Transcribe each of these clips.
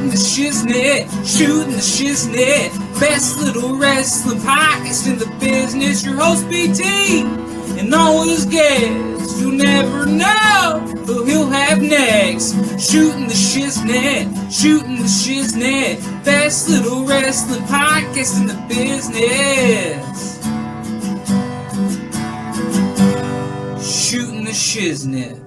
Shooting the shiznit, shooting the shiznit. Best little wrestling podcast in the business. Your host BT and all his guests. You'll never know who he'll have next. Shooting the shiznit, shooting the shiznit. Best little wrestling podcast in the business. Shooting the shiznit.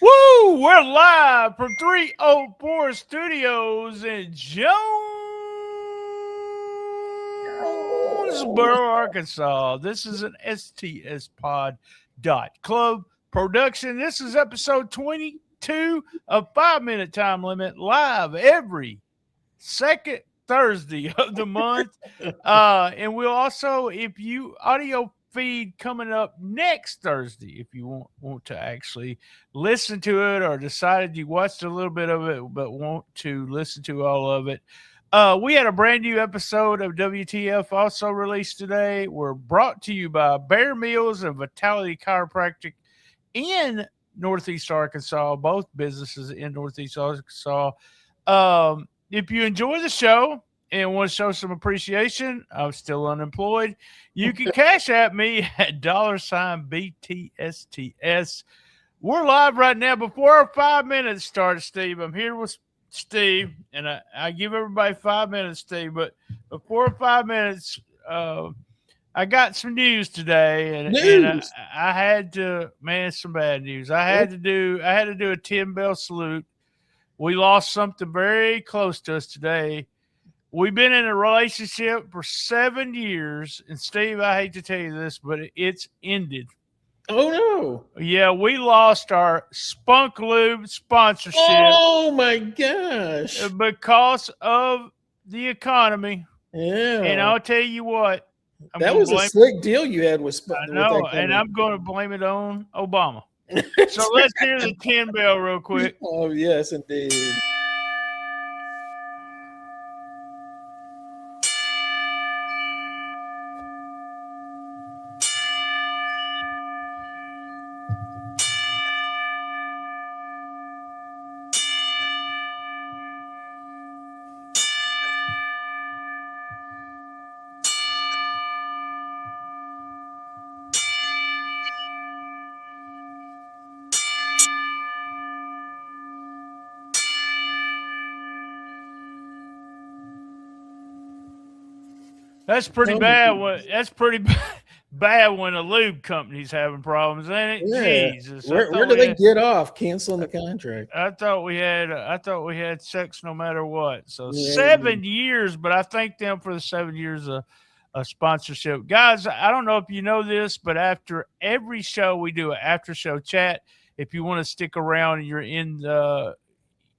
Woo! We're live from 304 Studios in Jonesboro, Arkansas. This is an stspod.club production. This is episode 22 of 5 Minute Time Limit, live every second Thursday of the month. And we'll also, if you audio feed coming up next Thursday, if you want to actually listen to it, or decided you watched a little bit of it but want to listen to all of it. We had a brand new episode of WTF also released today. We're brought to you by Bear Meals and Vitality Chiropractic in Northeast Arkansas, both businesses in Northeast Arkansas. If you enjoy the show and want to show some appreciation, I'm still unemployed, you can cash at me at $BTSTS. We're live right now. Before our 5 minutes start, Steve, I'm here with Steve, and I give everybody 5 minutes, Steve, but before 5 minutes, I got some news today, and I had to, man, some bad news. I had to do a 10-bell salute. We lost something very close to us today. We've been in a relationship for 7 years, and Steve, I hate to tell you this, but it's ended. Oh, no. Yeah, we lost our Spunk Lube sponsorship. Oh, my gosh. Because of the economy. Yeah. And I'll tell you what. That was a slick deal you had with Spunk. I know, and I'm going to blame it on Obama. So let's hear the 10 bell real quick. Oh, yes, indeed. That's pretty bad. That's pretty bad when a lube company's having problems, ain't it? Yeah. Jesus. Where do they get off canceling the contract? I thought we had sex no matter what. So 7 years, but I thank them for the 7 years of sponsorship. Guys, I don't know if you know this, but after every show we do an after show chat. If you want to stick around and you're in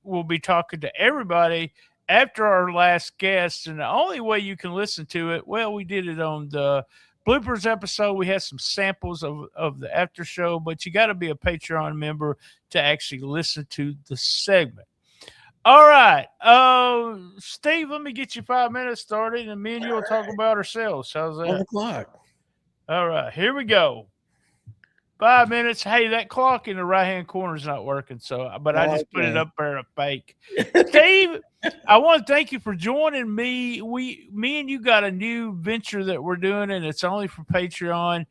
we'll be talking to everybody after our last guest, and the only way you can listen to it, well, we did it on the bloopers episode. We had some samples of the after show, but you got to be a Patreon member to actually listen to the segment. All right. Steve, let me get you 5 minutes started, and me and you will talk about ourselves. How's that? On the clock. All right. Here we go. 5 minutes. Hey, that clock in the right-hand corner is not working, but I just put it up there to fake. Steve, I want to thank you for joining me. Me and you got a new venture that we're doing, and it's only for Patreon.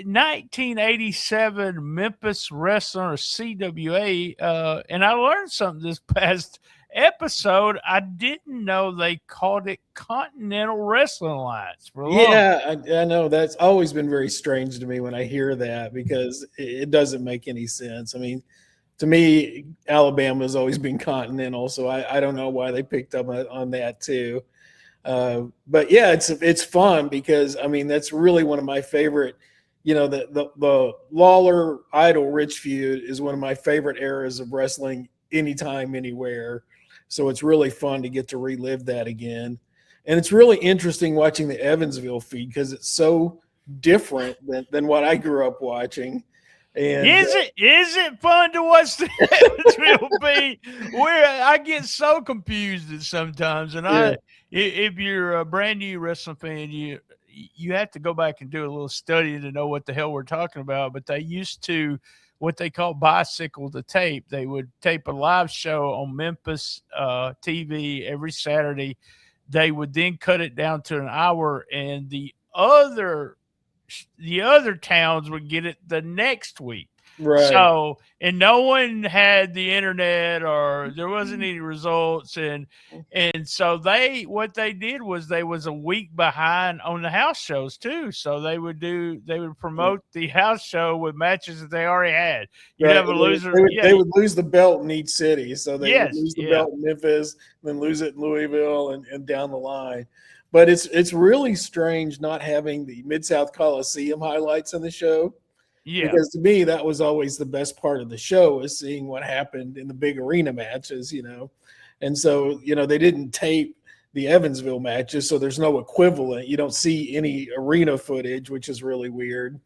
1987 Memphis Wrestling, or CWA, and I learned something this past episode. I didn't know they called it Continental Wrestling Alliance. Yeah, I know. That's always been very strange to me when I hear that, because it doesn't make any sense. I mean, to me, Alabama has always been Continental, so I don't know why they picked up on that too. But yeah, it's fun because, I mean, that's really one of my favorite. You know, the Lawler Idol Rich feud is one of my favorite eras of wrestling, anytime, anywhere. So it's really fun to get to relive that again. And it's really interesting watching the Evansville feed because it's so different than what I grew up watching. And is it fun to watch the Evansville feed? Where I get so confused sometimes, and if you're a brand new wrestling fan, you have to go back and do a little study to know what the hell we're talking about. But they used to what they call bicycle to tape. They would tape a live show on Memphis TV every Saturday. They would then cut it down to an hour, and the other towns would get it the next week. Right. So, and no one had the internet, or there wasn't any results, and so what they did was they was a week behind on the house shows too. So they would promote the house show with matches that they already had. You'd have a loser. They would lose the belt in each city, so they would lose the belt in Memphis, then lose it in Louisville, and down the line. But it's really strange not having the Mid-South Coliseum highlights on the show. Yeah. Because to me, that was always the best part of the show, is seeing what happened in the big arena matches, And so, they didn't tape the Evansville matches, so there's no equivalent. You don't see any arena footage, which is really weird.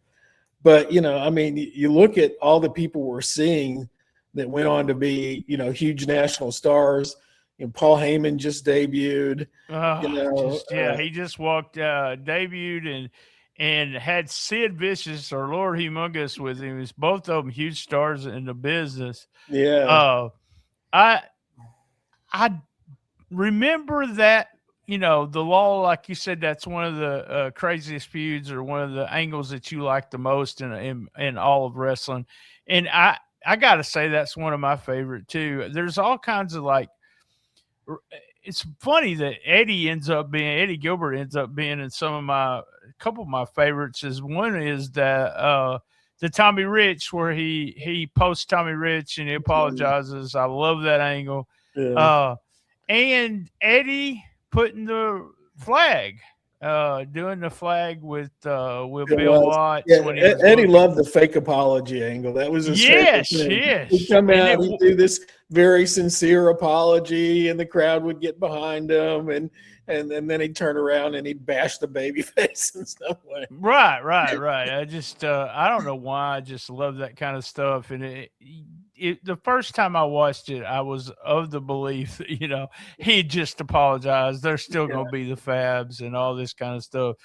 But, you look at all the people we're seeing that went on to be, huge national stars. Paul Heyman just debuted. He just debuted and had Sid Vicious or Lord Humongous with him. It's both of them huge stars in the business. Yeah. I remember that, the Law, like you said, that's one of the craziest feuds, or one of the angles that you like the most in all of wrestling. And I got to say, that's one of my favorite too. There's all kinds of it's funny that Eddie Gilbert ends up being in a couple of my favorites. One is the Tommy Rich, where he posts Tommy Rich and he apologizes. I love that angle. Yeah. And Eddie putting the flag, doing the flag with Bill Watts. Yeah, Eddie loved the fake apology angle. That was his favorite thing. Yes. He'd come out, he'd do this very sincere apology, and the crowd would get behind him, and then he'd turn around and he'd bash the baby face in some way. Right. I just I don't know why, I just love that kind of stuff. And the first time I watched it, I was of the belief that, he just apologized. They're still going to be the Fabs and all this kind of stuff.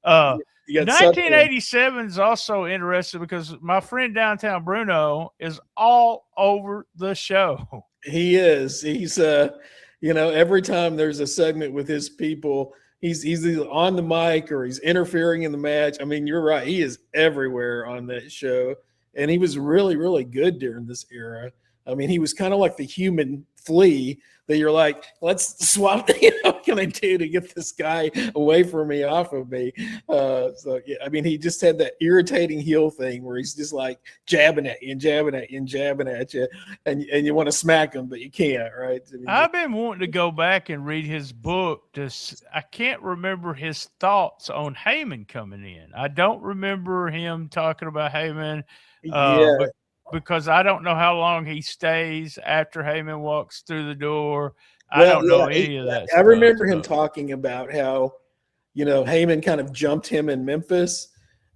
1987 is also interesting because my friend Downtown Bruno is all over the show. He is. He's every time there's a segment with his people, he's either on the mic or he's interfering in the match. I mean, you're right. He is everywhere on that show. And he was really, really good during this era. I mean, he was kind of like the human flea that you're like, let's swap. What can I do to get this guy away from me, off of me? I mean, he just had that irritating heel thing where he's just like jabbing at you and jabbing at you and jabbing at you, and you want to smack him, but you can't, right? I mean, I've been wanting to go back and read his book. I can't remember his thoughts on Heyman coming in. I don't remember him talking about Heyman. Because I don't know how long he stays after Heyman walks through the door. I don't know any of that. I remember him talking about how, Heyman kind of jumped him in Memphis,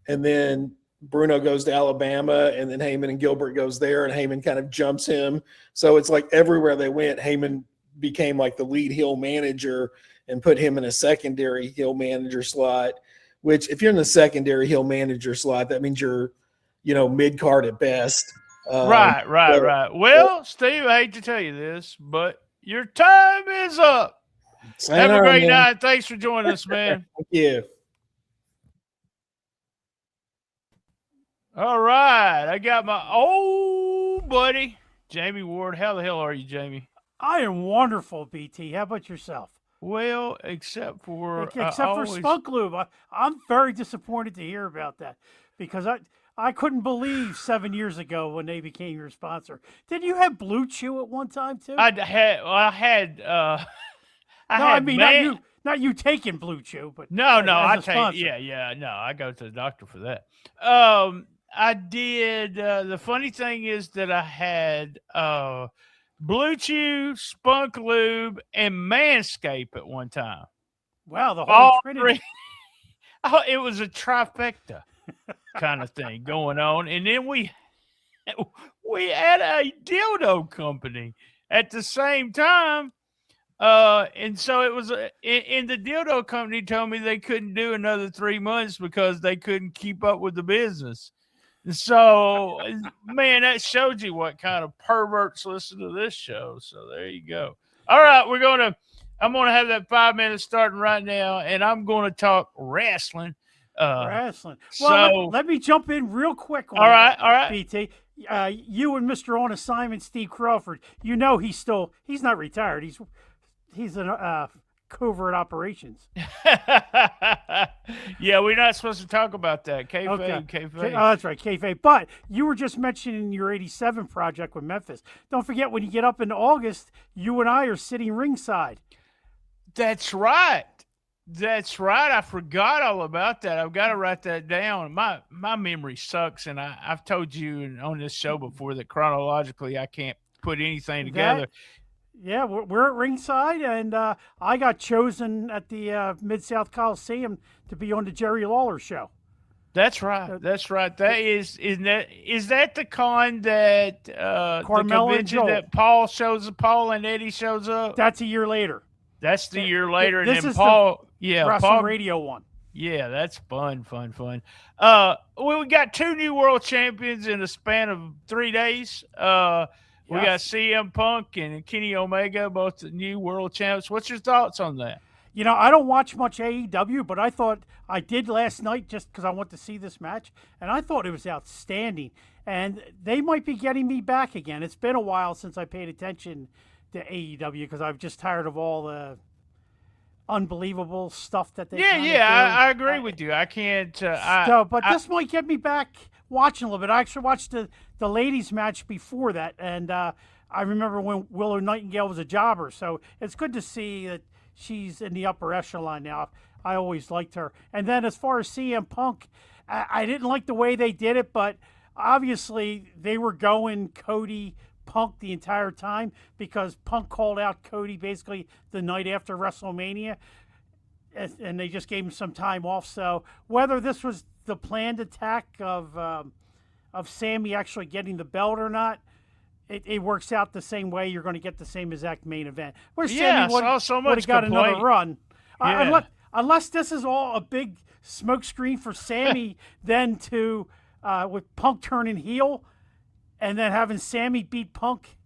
and then Bruno goes to Alabama, and then Heyman and Gilbert goes there, and Heyman kind of jumps him. So it's like everywhere they went, Heyman became like the lead heel manager and put him in a secondary heel manager slot, which if you're in the secondary heel manager slot, that means you're mid-card at best. Right. Well, Steve, I hate to tell you this, but your time is up. Have a great night. Thanks for joining us, man. Thank you. All right. I got my old buddy, Jammie Ward. How the hell are you, Jamie? I am wonderful, BT. How about yourself? Well, except for Spunk Lube. I'm very disappointed to hear about that, because I couldn't believe 7 years ago when they became your sponsor. Did you have Blue Chew at one time too? Not you taking Blue Chew, but no, I take. Yeah. No, I go to the doctor for that. I did. The funny thing is that I had Blue Chew, Spunk Lube, and Manscaped at one time. Wow, the whole trinity. It was a trifecta kind of thing going on. And then we had a dildo company at the same time. And so it was, and the dildo company told me they couldn't do another 3 months because they couldn't keep up with the business. So, man, that showed you what kind of perverts listen to this show. So there you go. All right, I'm gonna have that 5 minutes starting right now, and I'm gonna talk wrestling. Wrestling. Well, So let me jump in real quick on all right, that, BT. You and Mr. On Assignment, Steve Crawford, you know he's not retired. He's in covert operations. Yeah, we're not supposed to talk about that. Kayfabe. Oh, that's right, kayfabe. But you were just mentioning your 87 project with Memphis. Don't forget, when you get up in August, you and I are sitting ringside. That's right. That's right. I forgot all about that. I've got to write that down. My memory sucks, and I've told you on this show before that chronologically I can't put anything together. Yeah, we're at ringside, and I got chosen at the Mid-South Coliseum to be on the Jerry Lawler show. That's right. That's right. That is that the con that Carmella the convention that Paul and Eddie shows up? That's a year later. That's the year later, and This then is Paul, Wrestling Radio one. Yeah, that's fun. Well, we got 2 new world champions in the span of 3 days. We got CM Punk and Kenny Omega, both the new world champs. What's your thoughts on that? You know, I don't watch much AEW, but I thought I did last night just because I want to see this match, and I thought it was outstanding. And they might be getting me back again. It's been a while since I paid attention to AEW because I'm just tired of all the unbelievable stuff that they I agree with you. I can't but this might get me back watching a little bit. I actually watched the ladies match before that, and I remember when Willow Nightingale was a jobber, so it's good to see that she's in the upper echelon now. I always liked her. And then as far as CM Punk, I didn't like the way they did it, but obviously they were going Cody Punk the entire time because Punk called out Cody basically the night after WrestleMania, and they just gave him some time off. So whether this was the planned attack of Sammy actually getting the belt or not, it works out the same way. You're going to get the same exact main event. Where Sammy would have got another run. Unless this is all a big smokescreen for Sammy, then to with Punk turning heel, and then having Sammy beat Punk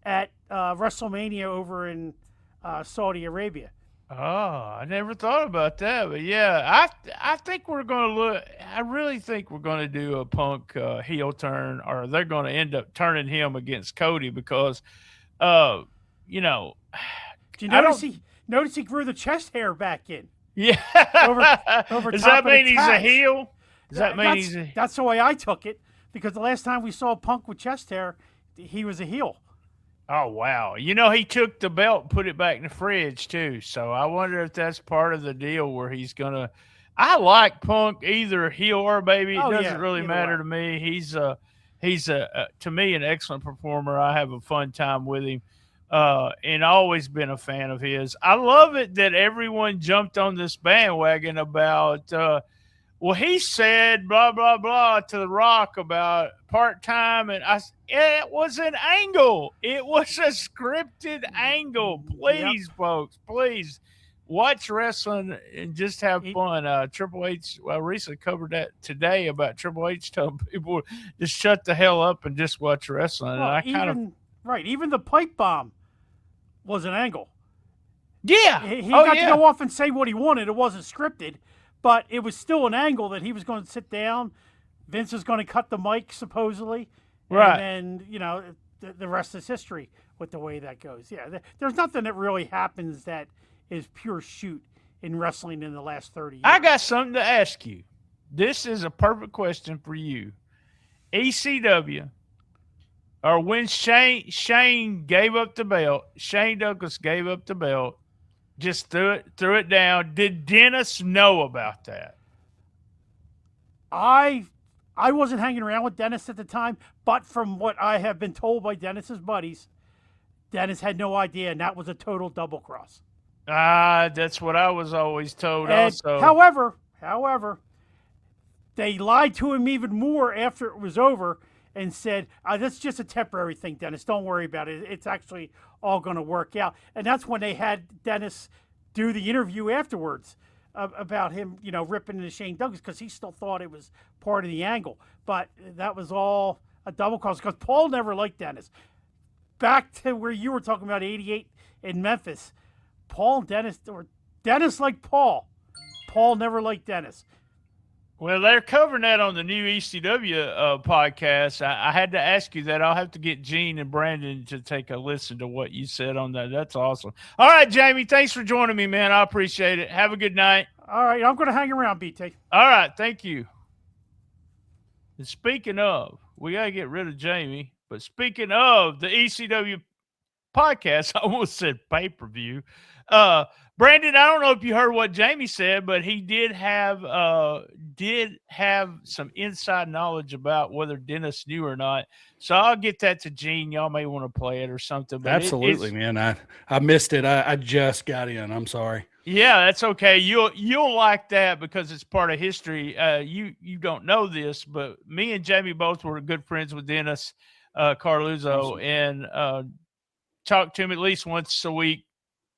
at WrestleMania over in Saudi Arabia. Oh, I never thought about that, but yeah, I think we're going to look. I really think we're going to do a Punk heel turn, or they're going to end up turning him against Cody because, you know. Do you notice he grew the chest hair back in? Yeah. over Does top that mean of the he's a heel? Does that mean he's a... That's the way I took it, because the last time we saw Punk with chest hair, he was a heel. Oh, wow. You know, he took the belt and put it back in the fridge, too. So I wonder if that's part of the deal where he's going to... I like Punk, either heel or baby. It doesn't really matter to me. He's to me, an excellent performer. I have a fun time with him. And always been a fan of his. I love it that everyone jumped on this bandwagon about, well, he said blah, blah, blah to The Rock about part-time. And it was an angle. It was a scripted angle. Please, folks, please watch wrestling and just have fun. Triple H, recently covered that today about Triple H telling people to shut the hell up and just watch wrestling. Well, and even the pipe bomb was an angle. Yeah. He got to go off and say what he wanted. It wasn't scripted, but it was still an angle that he was going to sit down. Vince was going to cut the mic, supposedly. Right. And then, the rest is history with the way that goes. Yeah, there's nothing that really happens that is pure shoot in wrestling in the last 30 years. I got something to ask you. This is a perfect question for you. ECW, or when Shane gave up the belt, Shane Douglas gave up the belt, just threw it down. Did Dennis know about that? I wasn't hanging around with Dennis at the time, but from what I have been told by Dennis's buddies, Dennis had no idea, and that was a total double cross. That's what I was always told. Also, however, they lied to him even more after it was over and said, that's just a temporary thing, Dennis. Don't worry about it. It's actually all going to work out. And that's when they had Dennis do the interview afterwards about him, ripping into Shane Douglas because he still thought it was part of the angle. But that was all a double cross because Paul never liked Dennis. Back to where you were talking about 88 in Memphis, Paul and Dennis, or Dennis liked Paul. Paul never liked Dennis. Well, they're covering that on the new ECW podcast. I had to ask you that. I'll have to get Gene and Brandon to take a listen to what you said on that. That's awesome. All right, Jammie, thanks for joining me, man. I appreciate it. Have a good night. All right, I'm going to hang around, BT. All right, thank you. And speaking of, we got to get rid of Jammie. But speaking of the ECW podcast, I almost said pay-per-view. Brandon, I don't know if you heard what Jammie said, but he did have some inside knowledge about whether Dennis knew or not. So I'll get that to Gene. Y'all may want to play it or something. But absolutely, man. I missed it. I just got in. I'm sorry. Yeah, that's okay. You'll like that because it's part of history. You don't know this, but me and Jammie both were good friends with Dennis Carluzzo, and talked to him at least once a week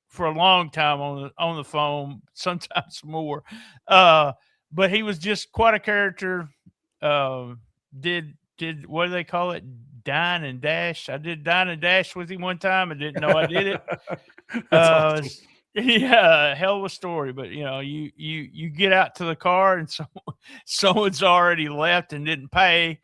for a long time on the phone, sometimes more. But he was just quite a character. Did what do they call it? Dine and dash. I did dine and dash with him one time. I didn't know I did it. Awesome. Yeah, hell of a story. But you get out to the car and someone's already left and didn't pay.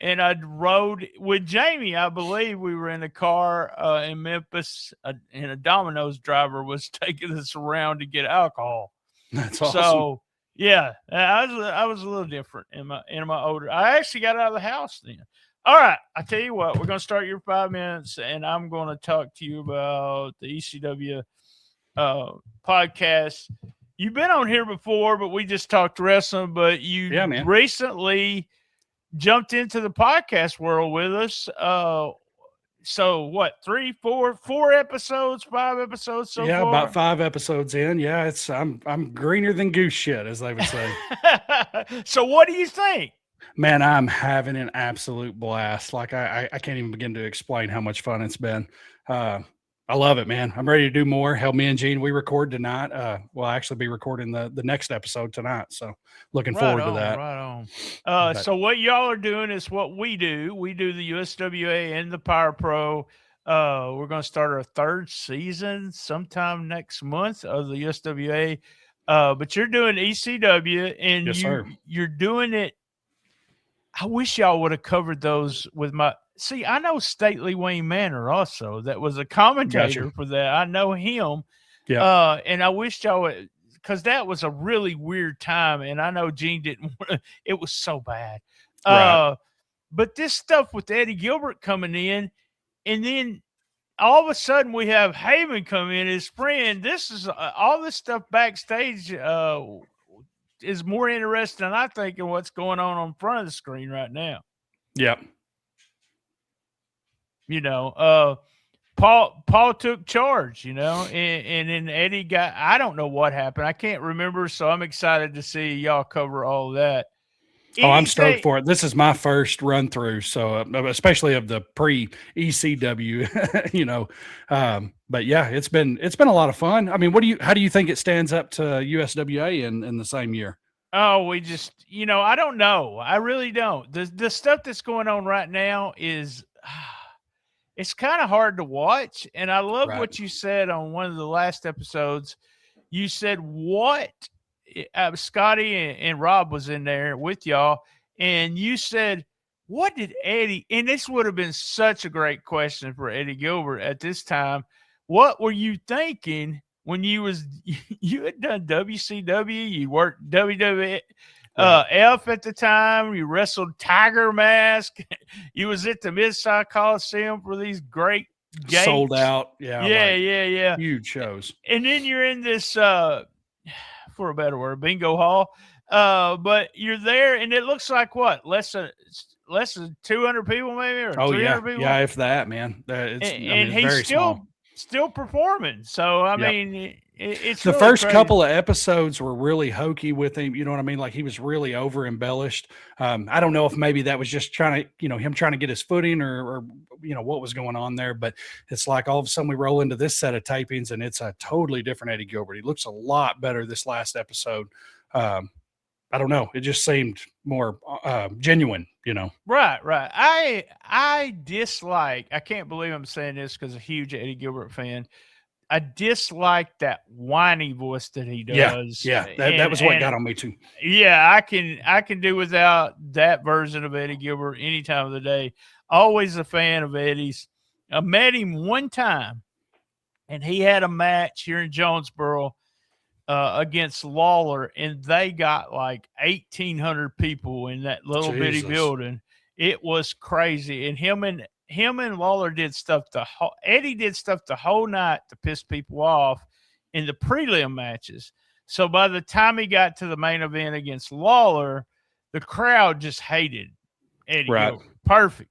And I rode with Jammie. I believe we were in a car in Memphis, and a Domino's driver was taking us around to get alcohol. That's awesome. So yeah, I was a little different in my older. I actually got out of the house then. All right, I tell you what, we're gonna start your 5 minutes, and I'm gonna talk to you about the ECW podcast. You've been on here before, but we just talked wrestling. But you recently jumped into the podcast world with us. So what, 3, 4 episodes, 5 episodes so far? About 5 episodes in. Yeah, I'm greener than goose shit, as they would say. So what do you think? Man, I'm having an absolute blast. Like I can't even begin to explain how much fun it's been. I love it, man. I'm ready to do more. Hell, me and Gene, we record tonight. We'll actually be recording the next episode tonight. So looking forward to that. Right on. So what y'all are doing is what we do. We do the USWA and the Power Pro. We're going to start our 3rd season sometime next month of the USWA. But you're doing ECW, and yes, sir. You're doing it. I wish y'all would have covered those with my. See, I know Stately Wayne Manor also. That was a commentator for that. I know him. Yeah. And I wish y'all would, because that was a really weird time. And I know Gene didn't want to. It was so bad. Right. But this stuff with Eddie Gilbert coming in, and then all of a sudden we have Heyman come in, his friend. This is all this stuff backstage is more interesting, I think, in what's going on front of the screen right now. Yep. Paul took charge, and then Eddie got, I don't know what happened. I can't remember. So I'm excited to see y'all cover all of that. I'm stoked for it. This is my first run through. So especially of the pre ECW, but yeah, it's been a lot of fun. I mean, how do you think it stands up to USWA in the same year? Oh, we just, I don't know. I really don't. The stuff that's going on right now is, it's kind of hard to watch. And I love what you said on one of the last episodes. You said Scottie and Rob was in there with y'all. And you said, what did Eddie, and this would have been such a great question for Eddie Gilbert at this time. What were you thinking when you had done WCW, you worked WWF at the time, you wrestled Tiger Mask, you was at the Mid-South Coliseum for these great games. Sold out. Yeah. Huge shows. And then you're in this, for a better word, bingo hall. But you're there, and it looks like what? Less than 200 people maybe, or 300 people? Yeah, if that, man. And he's very small. Still performing. So, I mean, It's the really first crazy. couple of episodes were really hokey with him. You know what I mean? Like he was really over embellished. I don't know if maybe that was just trying to, him trying to get his footing or what was going on there. But it's like all of a sudden we roll into this set of tapings and it's a totally different Eddie Gilbert. He looks a lot better this last episode. I don't know. It just seemed more genuine, Right. I dislike, I can't believe I'm saying this because I'm a huge Eddie Gilbert fan. I dislike that whiny voice that he does. Yeah. That was what got on me too. Yeah, I can do without that version of Eddie Gilbert any time of the day. Always a fan of Eddie's. I met him one time, and he had a match here in Jonesboro against Lawler, and they got like 1,800 people in that little bitty building. It was crazy, and him and Lawler did stuff. Eddie did stuff the whole night to piss people off in the prelim matches. So by the time he got to the main event against Lawler, the crowd just hated Eddie Gilbert. Perfect.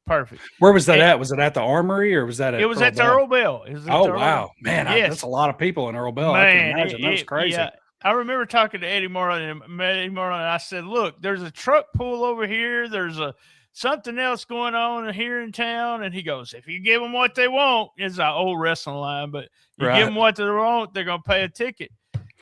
Where was that at? Was it at the Armory or was that at it was at the Earl Bell. Wow. Man, that's a lot of people in Earl Bell. Man, I can imagine. That was crazy. Yeah. I remember talking to Eddie Marlin and I said, look, there's a truck pull over here. There's something else going on here in town. And he goes, if you give them what they want, it's an old wrestling line, but you give them what they want, they're going to pay a ticket.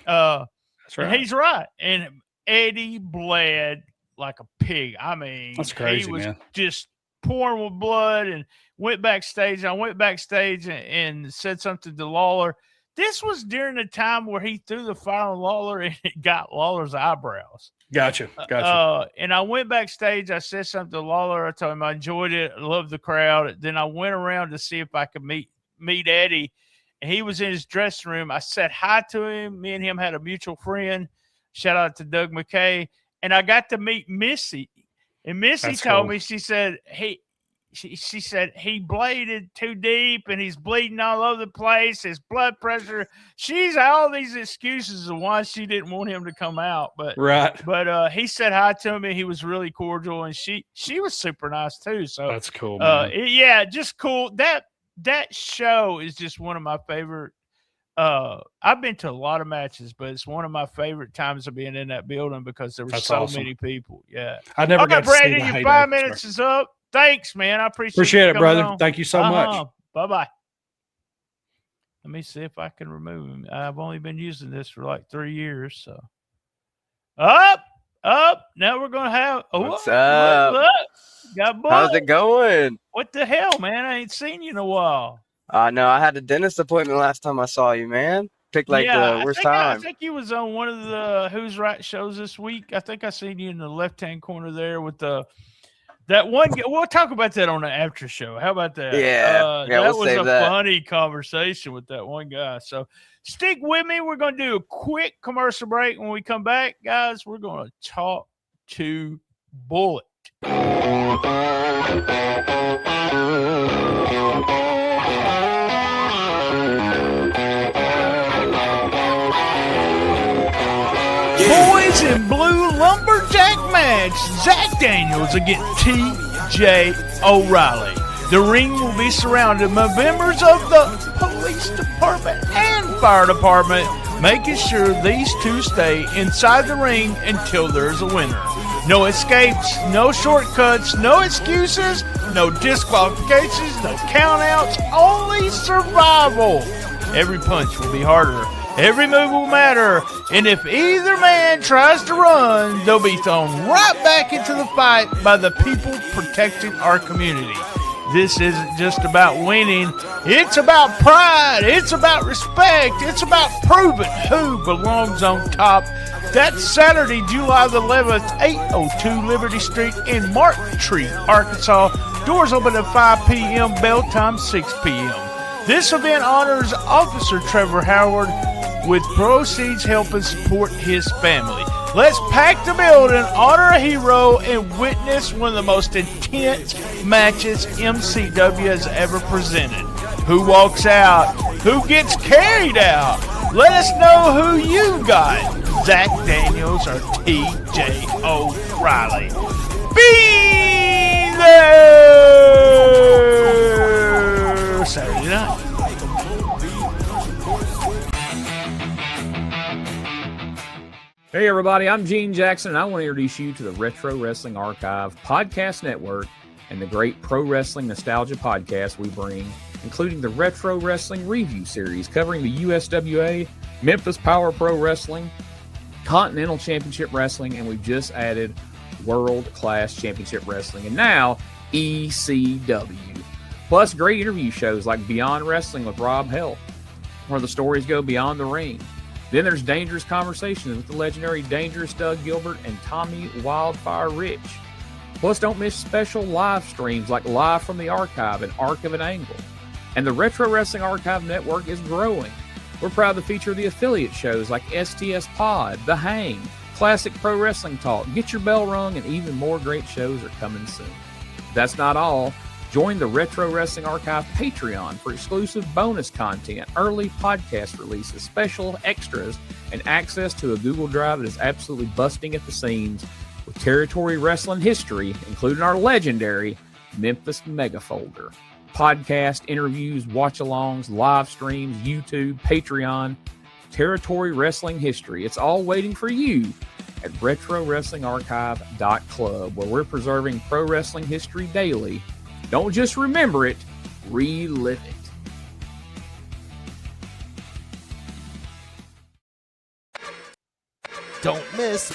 That's right. And he's right. And Eddie bled like a pig. I mean, that's crazy, he was man. Just pouring with blood and went backstage. I went backstage and said something to Lawler. This was during the time where he threw the fire on Lawler and it got Lawler's eyebrows. Gotcha. And I went backstage. I said something to Lawler. I told him I enjoyed it. I loved the crowd. Then I went around to see if I could meet Eddie. And he was in his dressing room. I said hi to him. Me and him had a mutual friend. Shout out to Doug McKay. And I got to meet Missy. And Missy told me, she said, she said he bladed too deep and he's bleeding all over the place. His blood pressure. She's all these excuses of why she didn't want him to come out. But he said hi to me. He was really cordial, and she was super nice too. So that's cool. Man. Just cool. That show is just one of my favorite. I've been to a lot of matches, but it's one of my favorite times of being in that building because there were many people. Yeah, I never got to see Brandon, your 5 minutes is up. Thanks, man. I appreciate it, brother. On. Thank you so much. Bye-bye. Let me see if I can remove him. I've only been using this for like 3 years. So up. Now we're going to have. What's up? Look. Got Buck. How's it going? What the hell, man? I ain't seen you in a while. No, I had a dentist appointment last time I saw you, man. Picked the worst time. I think you was on one of the Who's Right shows this week. I think I seen you in the left-hand corner there with that one. We'll talk about that on the after show. How about that? Yeah, that was a funny conversation with that one guy. So stick with me. We're going to do a quick commercial break. When we come back, guys, we're going to talk to Bullet. Boys in Blue lumberjack match. Zach Daniels against T.J. O'Reilly. The ring will be surrounded by members of the police department and fire department, making sure these two stay inside the ring until there's a winner. No escapes, no shortcuts, no excuses, no disqualifications, no countouts, only survival. Every punch will be harder. Every move will matter, and if either man tries to run, they'll be thrown right back into the fight by the people protecting our community. This isn't just about winning. It's about pride. It's about respect. It's about proving who belongs on top. That's Saturday, July the 11th, 802 Liberty Street in Marktree, Arkansas. Doors open at 5 p.m., bell time 6 p.m. This event honors Officer Trevor Howard with proceeds helping support his family. Let's pack the building, honor a hero, and witness one of the most intense matches MCW has ever presented. Who walks out? Who gets carried out? Let us know who you got. Zach Daniels or T.J. O'Reilly. Be there Saturday night. Hey everybody, I'm Gene Jackson, and I want to introduce you to the Retro Wrestling Archive Podcast Network and the great pro wrestling nostalgia podcast we bring, including the Retro Wrestling Review Series covering the USWA, Memphis Power Pro Wrestling, Continental Championship Wrestling, and we've just added World Class Championship Wrestling, and now ECW. Plus great interview shows like Beyond Wrestling with Rob Hell, where the stories go beyond the ring. Then there's Dangerous Conversations with the legendary Dangerous Doug Gilbert and Tommy Wildfire Rich. Plus, don't miss special live streams like Live from the Archive and Arc of an Angle. And the Retro Wrestling Archive Network is growing. We're proud to feature the affiliate shows like STS Pod, The Hang, Classic Pro Wrestling Talk, Get Your Bell Rung, and even more great shows are coming soon. That's not all. Join the Retro Wrestling Archive Patreon for exclusive bonus content, early podcast releases, special extras, and access to a Google Drive that is absolutely busting at the seams with territory wrestling history, including our legendary Memphis Mega Folder. Podcast, interviews, watch-alongs, live streams, YouTube, Patreon, territory wrestling history. It's all waiting for you at RetroWrestlingArchive.club, where we're preserving pro wrestling history daily. Don't just remember it, relive it. Don't miss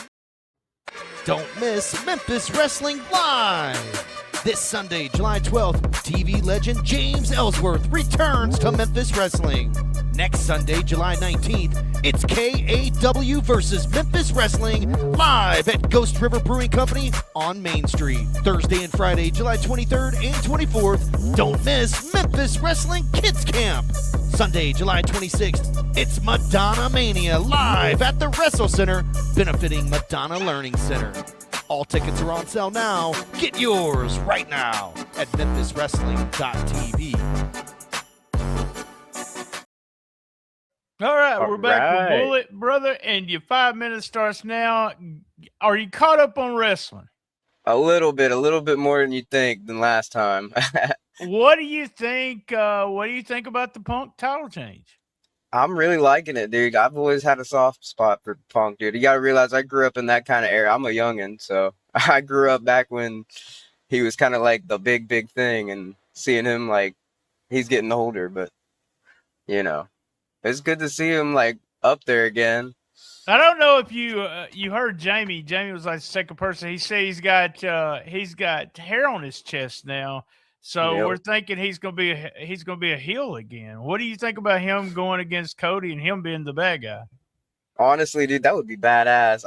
Memphis Wrestling Live! This Sunday, July 12th, TV legend James Ellsworth returns to Memphis Wrestling. Next Sunday, July 19th, it's KAW versus Memphis Wrestling live at Ghost River Brewing Company on Main Street. Thursday and Friday, July 23rd and 24th, don't miss Memphis Wrestling Kids Camp. Sunday, July 26th, it's Madonna Mania live at the Wrestle Center, benefiting Madonna Learning Center. All tickets are on sale now. Get yours right now at memphiswrestling.tv. All right, we're back with Bullet, brother, and your 5 minutes starts now. Are you caught up on wrestling? A little bit more than you think than last time. What do you think? What do you think about the Punk title change? I'm really liking it, dude. I've always had a soft spot for Punk, dude. You got to realize I grew up in that kind of era. I'm a youngin', so I grew up back when he was kind of like the big thing, and seeing him like he's getting older, but you know, it's good to see him like up there again. I don't know if you you heard Jammie. Jammie was like the second person. He said he's got hair on his chest now. So Yep. we're thinking he's gonna be a heel again. What do you think about him going against Cody and him being the bad guy? Honestly, dude, that would be badass.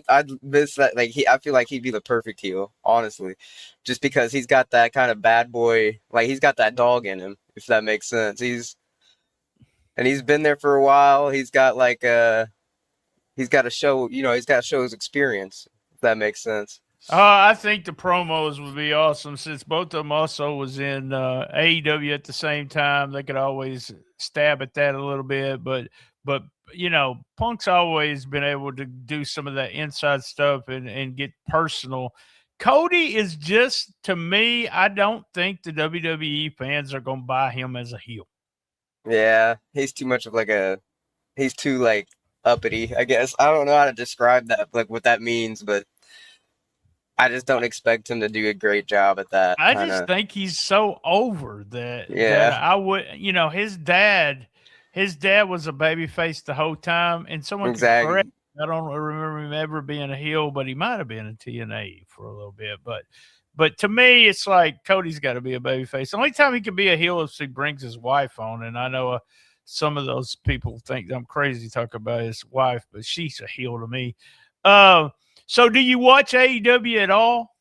I'd miss that. Like I feel like he'd be the perfect heel, honestly, just because he's got that kind of bad boy. Like he's got that dog in him, if that makes sense. He's been there for a while. He's got to show, he's got to show his experience, if that makes sense. I think the promos would be awesome since both of them also was in AEW at the same time. They could always stab at that a little bit, but Punk's always been able to do some of that inside stuff and get personal. Cody is just, to me, I don't think the WWE fans are going to buy him as a heel. Yeah, he's too much of he's too like uppity, I guess. I don't know how to describe that, like what that means, but I just don't expect him to do a great job at that. I just think he's so over that. Yeah. That I would, his dad was a babyface the whole time, and someone Exactly. can correct me. I don't remember him ever being a heel, but he might have been in TNA for a little bit. But to me, it's like Cody's got to be a babyface. The only time he can be a heel is if he brings his wife on, and I know some of those people think I'm crazy talking about his wife, but she's a heel to me. So do you watch AEW at all?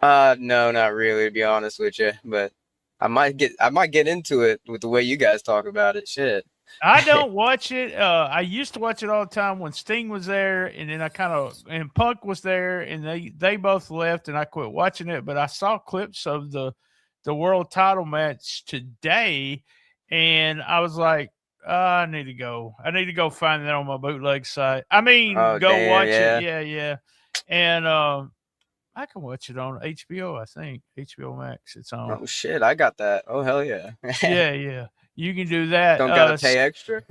No, not really, to be honest with you. But I might get into it with the way you guys talk about it. Shit. I don't watch it. I used to watch it all the time when Sting was there, and then and Punk was there, and they both left, and I quit watching it. But I saw clips of the world title match today, and I was like, I need to go find that on my bootleg site. I mean, watch it. Yeah. And I can watch it on HBO, I think. HBO Max, it's on. Oh, shit, I got that. Oh, hell yeah. Yeah. You can do that. Don't got to pay extra?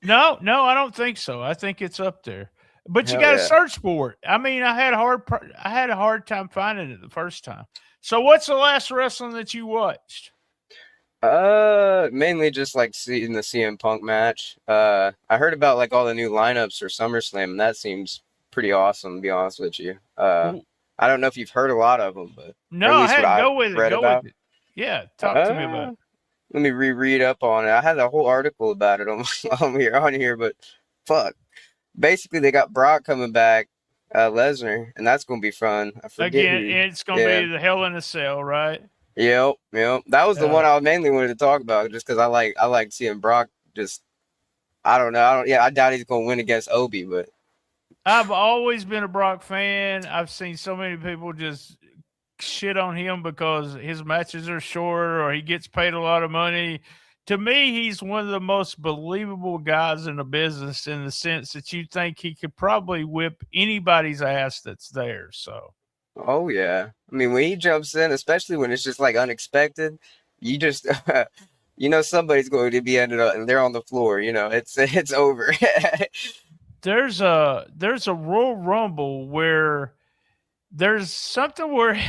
No, I don't think so. I think it's up there. But you Hell got to yeah. search for it. I mean, I had a hard time finding it the first time. So what's the last wrestling that you watched? Mainly just like seeing the CM Punk match. I heard about like all the new lineups for SummerSlam, and that seems pretty awesome, to be honest with you. I don't know if you've heard a lot of them, but No, or at I least what hadn't. I've Go with it. read Go about. with it. Yeah, talk to me about it. Let me reread up on it. I had a whole article about it on here, but fuck. Basically, they got Brock coming back, Lesnar, and that's gonna be fun. I forget Again, who. it's going to Yeah. be the Hell in a Cell, right? Yep. That was the one I mainly wanted to talk about, just because I like seeing Brock. Just I don't know. I doubt he's gonna win against Obi, but I've always been a Brock fan. I've seen so many people just shit on him because his matches are short or he gets paid a lot of money. To me, he's one of the most believable guys in the business in the sense that you think he could probably whip anybody's ass that's there. So, oh yeah. I mean, when he jumps in, especially when it's just like unexpected, you just somebody's going to be ended up and they're on the floor. It's over. there's a Royal Rumble where there's something where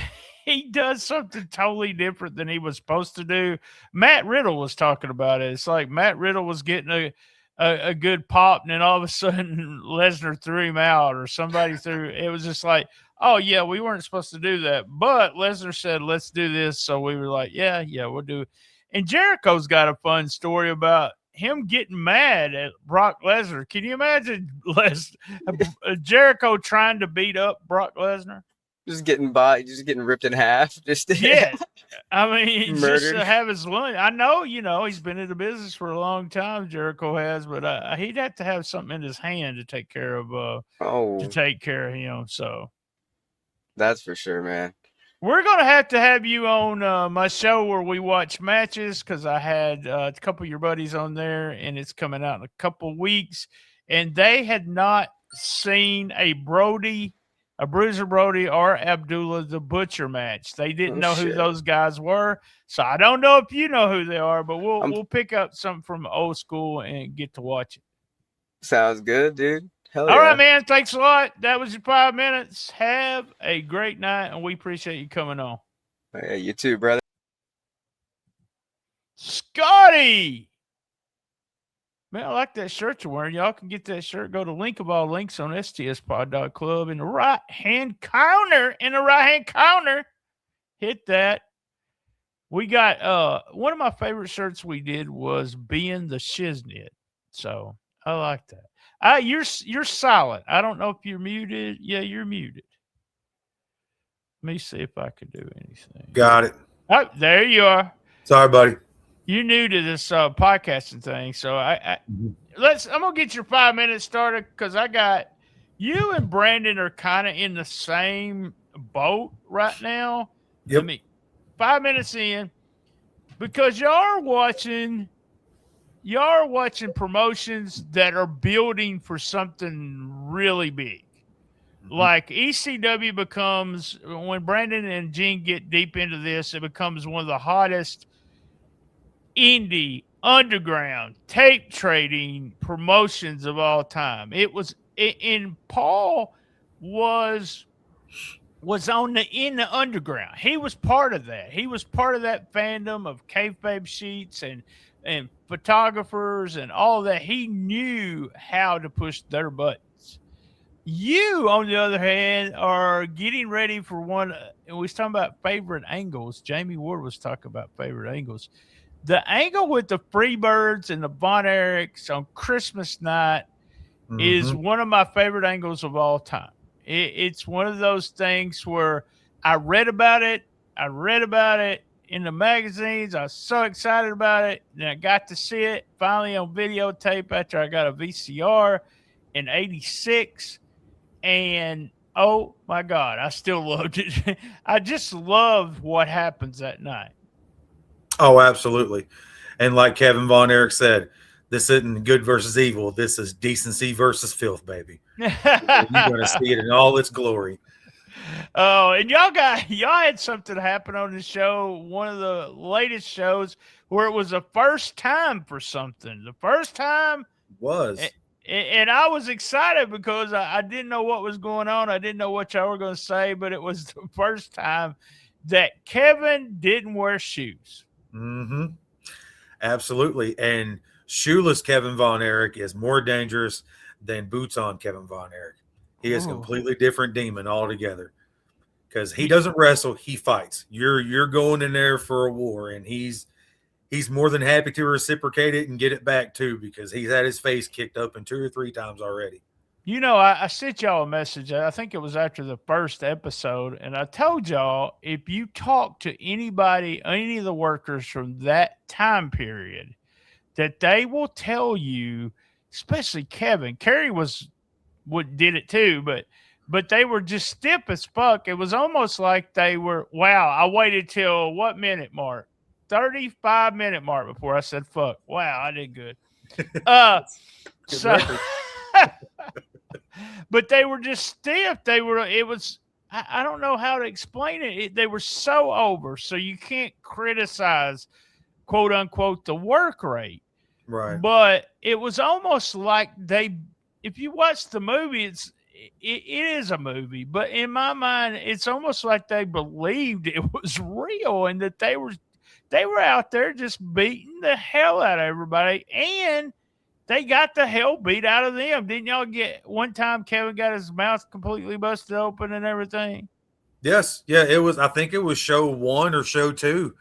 he does something totally different than he was supposed to do. Matt Riddle was talking about it. It's like Matt Riddle was getting a good pop, and then all of a sudden Lesnar threw him out, or somebody threw. It was just like, oh yeah, we weren't supposed to do that, but Lesnar said let's do this, so we were like, yeah, we'll do it. And Jericho's got a fun story about him getting mad at Brock Lesnar. Can you imagine Jericho trying to beat up Brock Lesnar? just getting ripped in half. Yeah. I mean, just Murdered. to have his lunch. I know, he's been in the business for a long time, Jericho has, but he'd have to have something in his hand to take care of him. So That's for sure, man. we're going to have you on my show where we watch matches, because I had a couple of your buddies on there, and it's coming out in a couple of weeks, and they had not seen a Bruiser Brody or Abdullah the Butcher match. They didn't know who those guys were, so I don't know if you know who they are, but we'll pick up something from old school and get to watch it. Sounds good, dude. Hell All yeah. right, man. Thanks a lot. That was your 5 minutes. Have a great night, and we appreciate you coming on. Yeah, you too, brother. Scottie! Man, I like that shirt you're wearing. Y'all can get that shirt. Go to link of all links on stspod.club in the right-hand counter. Hit that. We got one of my favorite shirts we did was Being the Shiznit. So I like that. You're silent. I don't know if you're muted. Yeah, you're muted. Let me see if I can do anything. Got it. Oh, there you are. Sorry, buddy. You're new to this podcasting thing, so I'm gonna get your 5 minutes started, because I got you and Brandon are kind of in the same boat right now. Yep. 5 minutes in, because y'all are watching promotions that are building for something really big. Like ECW becomes, when Brandon and Gene get deep into this, it becomes one of the hottest indie, underground, tape trading promotions of all time. It was, and Paul was in the underground. He was part of that. He was part of that fandom of kayfabe sheets and photographers and all that. He knew how to push their buttons. You, on the other hand, are getting ready for one. And we was talking about favorite angles. Jammie Ward was talking about favorite angles. The angle with the Freebirds and the Von Erichs on Christmas night is one of my favorite angles of all time. It's one of those things where I read about it in the magazines. I was so excited about it, and I got to see it finally on videotape after I got a VCR in '86. And oh my God, I still loved it. I just loved what happens that night. Oh, absolutely. And like Kevin Von Erich said, this isn't good versus evil. This is decency versus filth, baby. You're going to see it in all its glory. Oh, and y'all had something happen on the show, one of the latest shows, where it was the first time for something. The first time was. And I was excited because I didn't know what was going on. I didn't know what y'all were going to say, but it was the first time that Kevin didn't wear shoes. Mm-hmm. Absolutely. And shoeless Kevin Von Erich is more dangerous than boots on Kevin Von Erich. He is a completely different demon altogether. Because he doesn't wrestle, he fights. You're going in there for a war, and he's more than happy to reciprocate it and get it back too, because he's had his face kicked open 2 or 3 times already. You know, I sent y'all a message. I think it was after the first episode, and I told y'all if you talk to anybody, any of the workers from that time period, that they will tell you, especially Kevin. Kerry did it too, but they were just stiff as fuck. It was almost like they were, wow, I waited till what minute mark? 35-minute mark before I said fuck. Wow, I did good. But they were just stiff. I don't know how to explain it. They were so over. So you can't criticize, quote unquote, the work rate. Right. But it was almost like if you watch the movie, it is a movie, but in my mind, it's almost like they believed it was real and that they were out there just beating the hell out of everybody, and they got the hell beat out of them. Didn't y'all get one time Kevin got his mouth completely busted open and everything? Yes. Yeah, it was, I think it was show 1 or show 2.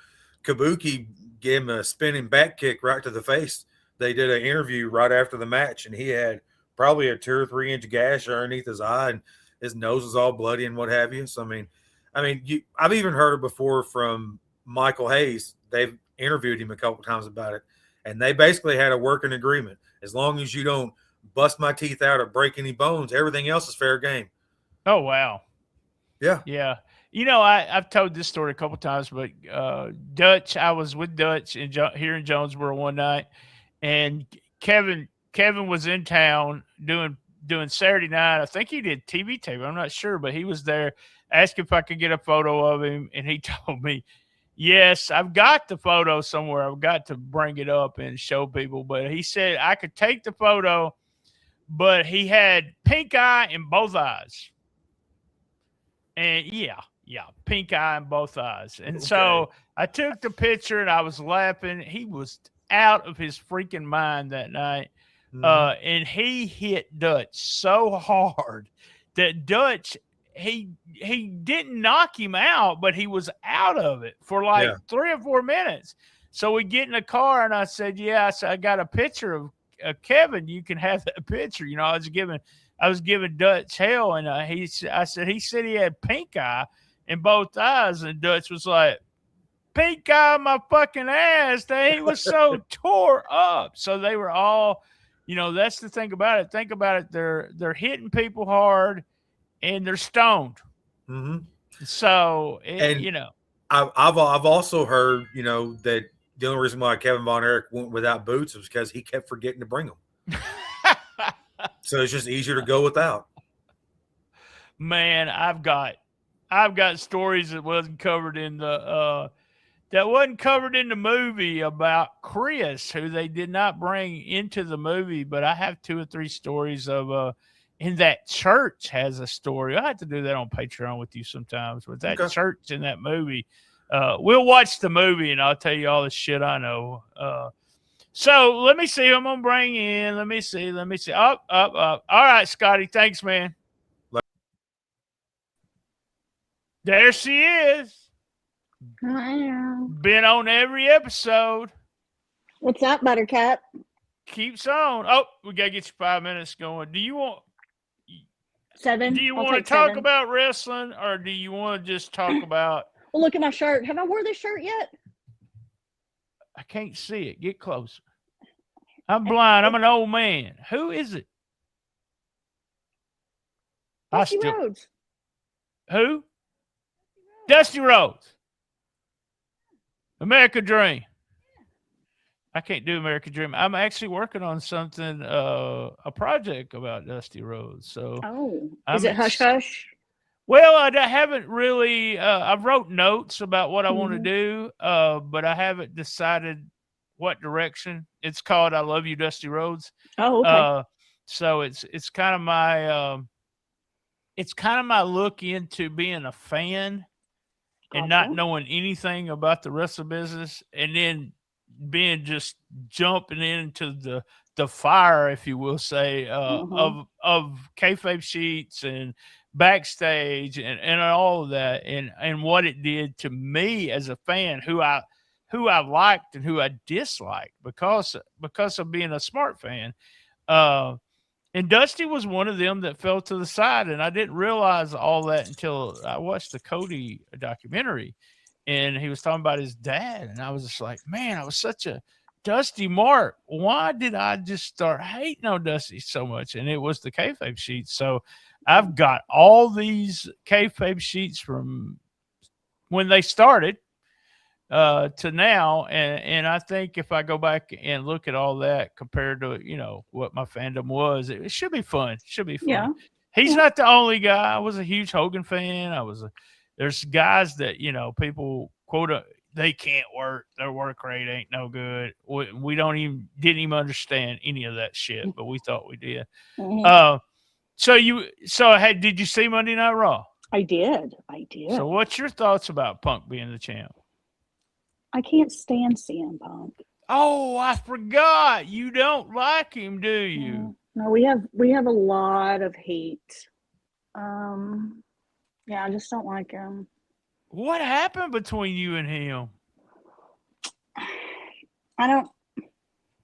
Kabuki gave him a spinning back kick right to the face. They did an interview right after the match, and he had probably a 2 or 3 inch gash underneath his eye, and his nose was all bloody and what have you. So, I've even heard it before from Michael Hayes. They've interviewed him a couple times about it, and they basically had a working agreement. As long as you don't bust my teeth out or break any bones, everything else is fair game. Oh, wow. Yeah. Yeah. You know, I've told this story a couple times, but Dutch, I was with Dutch here in Jonesboro one night, and Kevin was in town doing Saturday night. I think he did TV tape. I'm not sure, but he was there. Asked if I could get a photo of him, and he told me, yes, I've got the photo somewhere. I've got to bring it up and show people. But he said I could take the photo, but he had pink eye in both eyes. And yeah, pink eye in both eyes. And so I took the picture, and I was laughing. He was out of his freaking mind that night. And he hit Dutch so hard that Dutch, he didn't knock him out, but he was out of it for 3 or 4 minutes. So we get in the car, and I said, I got a picture of Kevin. You can have that picture. You know, I was giving Dutch hell, and he said he had pink eye in both eyes, and Dutch was like, pink eye in my fucking ass. He was so tore up. So they were all, you know, that's the thing about it. Think about it. They're hitting people hard, and they're stoned. Mm-hmm. So, I've also heard, you know, that the only reason why Kevin Von Erich went without boots was because he kept forgetting to bring them. So it's just easier to go without. Man, I've got stories that wasn't covered in the movie about Chris, who they did not bring into the movie, but I have 2 or 3 stories of in that church has a story. I have to do that on Patreon with you sometimes. With that church in that movie, we'll watch the movie and I'll tell you all the shit I know. So let me see who I'm gonna bring in. Let me see. Up. All right, Scottie. Thanks, man. There she is. Been on every episode. What's up, Buttercup? Keeps on. Oh, we gotta get you 5 minutes going. Do you want 7? Do you I'll want to take talk 7. about wrestling, or do you want to just talk about? Well, look at my shirt. Have I wore this shirt yet? I can't see it. Get closer. I'm blind. I'm an old man. Who is it? Dusty Rhodes. Who? Dusty Rhodes. American Dream. I can't do American Dream. I'm actually working on something, a project about Dusty Rhodes. So, is it Hush Hush? Well, I haven't really. I've wrote notes about what I want to do, but I haven't decided what direction. It's called "I Love You, Dusty Rhodes." Oh, okay. So it's kind of my look into being a fan and not Gotcha. knowing anything about the wrestling business, and then being just jumping into the fire, if you will say, Mhm. of kayfabe sheets and backstage and all of that, and what it did to me as a fan, who I liked and who I disliked because of being a smart fan. And Dusty was one of them that fell to the side, and I didn't realize all that until I watched the Cody documentary, and he was talking about his dad, and I was just like, man, I was such a Dusty mark. Why did I just start hating on Dusty so much? And it was the kayfabe sheets. So I've got all these kayfabe sheets from when they started to now, and I think if I go back and look at all that compared to what my fandom was, it should be fun. Should be fun. Yeah. He's Yeah. not the only guy. I was a huge Hogan fan. There's guys that people quote they can't work. Their work rate ain't no good. We didn't even understand any of that shit, but we thought we did. Mhm. Did you see Monday Night Raw? I did. So what's your thoughts about Punk being the champ? I can't stand CM Punk. Oh, I forgot. You don't like him, do you? No, we have a lot of hate. Yeah, I just don't like him. What happened between you and him? I don't.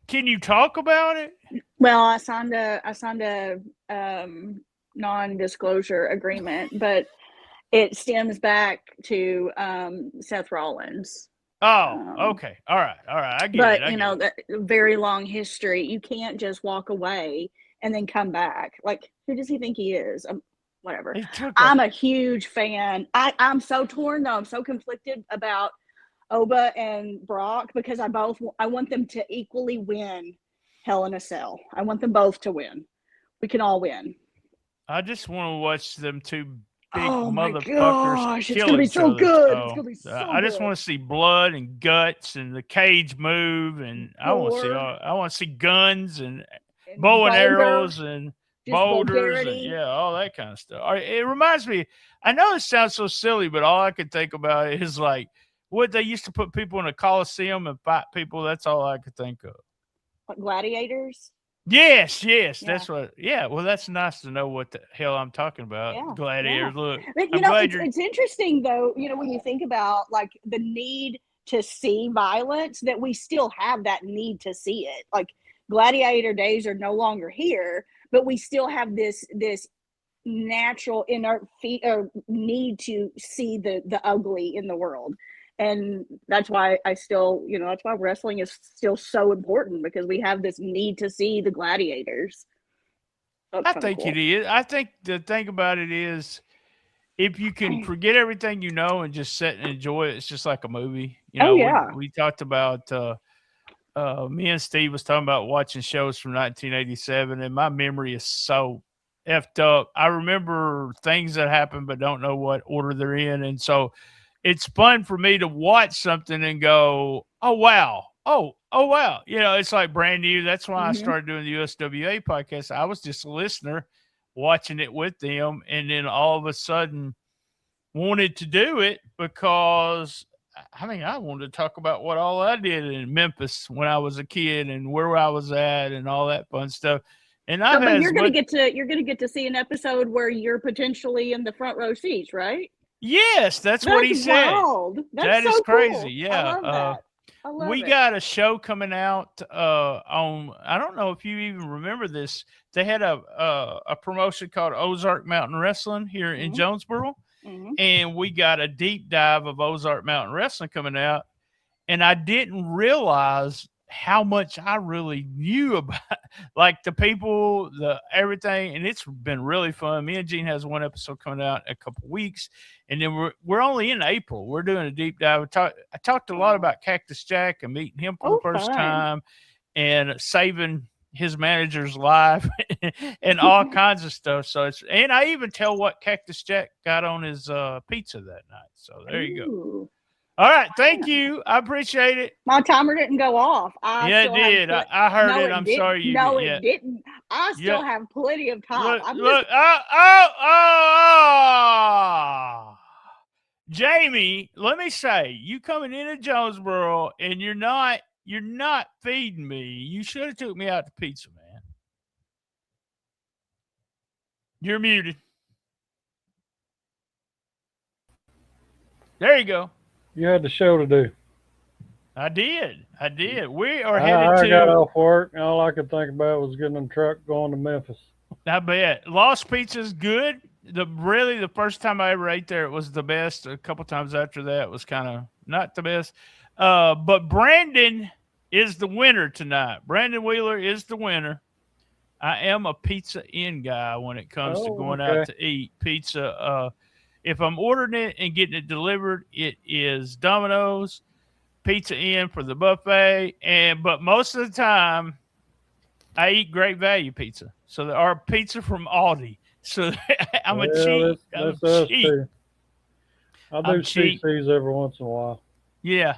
Can you talk about it? Well, I signed a non-disclosure agreement, but it stems back to Seth Rollins. Oh, okay. All right. I get But it. that very long history. You can't just walk away and then come back. Like, who does he think he is? Whatever. I'm a huge fan. I'm so torn though. I'm so conflicted about Oba and Brock because I want them to equally win Hell in a Cell. I want them both to win. We can all win. I just want to watch them two big my motherfuckers gosh, kill it's gonna be each so other. good. So, It's gonna be so I just good. want to see blood and guts and the cage move, and I want to see guns and bow and arrows and boulders and all that kind of stuff. It reminds me. I know it sounds so silly, but all I could think about is like what they used to put people in a coliseum and fight people. That's all I could think of. Like gladiators. Yes, that's what. Yeah, well, that's nice to know what the hell I'm talking about. Yeah, Gladiators, yeah. look. But, it's interesting though. When you think about like the need to see violence, that we still have that need to see it. Like gladiator days are no longer here, but we still have this natural inert need to see the ugly in the world. And that's why that's why wrestling is still so important, because we have this need to see the gladiators. I think it is. I think the thing about it is, if you can forget everything you know and just sit and enjoy it, it's just like a movie. We talked about, me and Steve was talking about watching shows from 1987, and my memory is so effed up. I remember things that happened, but don't know what order they're in. And so it's fun for me to watch something and go, oh, wow. Oh, wow. It's like brand new. That's why I started doing the USWA podcast. I was just a listener watching it with them, and then all of a sudden wanted to do it because, I wanted to talk about what all I did in Memphis when I was a kid and where I was at and all that fun stuff. And but you're gonna get to see an episode where you're potentially in the front row seats, right? Yes, that's what he said. Wild. That so is crazy. Cool. Yeah. I love that. I love we it. got a show coming out on, I don't know if you even remember this. They had a promotion called Ozark Mountain Wrestling here in Jonesboro. And we got a deep dive of Ozark Mountain Wrestling coming out. And I didn't realize how much I really knew about, like, the people, the everything, and it's been really fun. Me and Gene has one episode coming out in a couple weeks, and then we're only in April. We're doing a deep dive. I talked a lot about Cactus Jack and meeting him for the first time, and saving his manager's life, and all kinds of stuff. So and I even tell what Cactus Jack got on his pizza that night. So there you go. All right, thank you. I appreciate it. My timer didn't go off. Yeah, it did. I heard no, it. I'm didn't. sorry you No, did. it didn't. I still have plenty of time. Look. Jammie, let me say, you coming into Jonesboro and you're not feeding me. You should have took me out to pizza, man. You're muted. There you go. You had the show to do. I did. We are I headed got to. off work, and all I could think about was getting in the truck going to Memphis. I bet. Lost Pizza's good. The first time I ever ate there, it was the best. A couple times after that, it was kind of not the best. But Brandon is the winner tonight. Brandon Wheeler is the winner. I am a Pizza Inn guy when it comes to going out to eat pizza. If I'm ordering it and getting it delivered, it is Domino's, Pizza Inn for the buffet, but most of the time I eat Great Value pizza. So there are pizza from Aldi. So I'm a cheat. That's us too. I do CC's every once in a while. Yeah.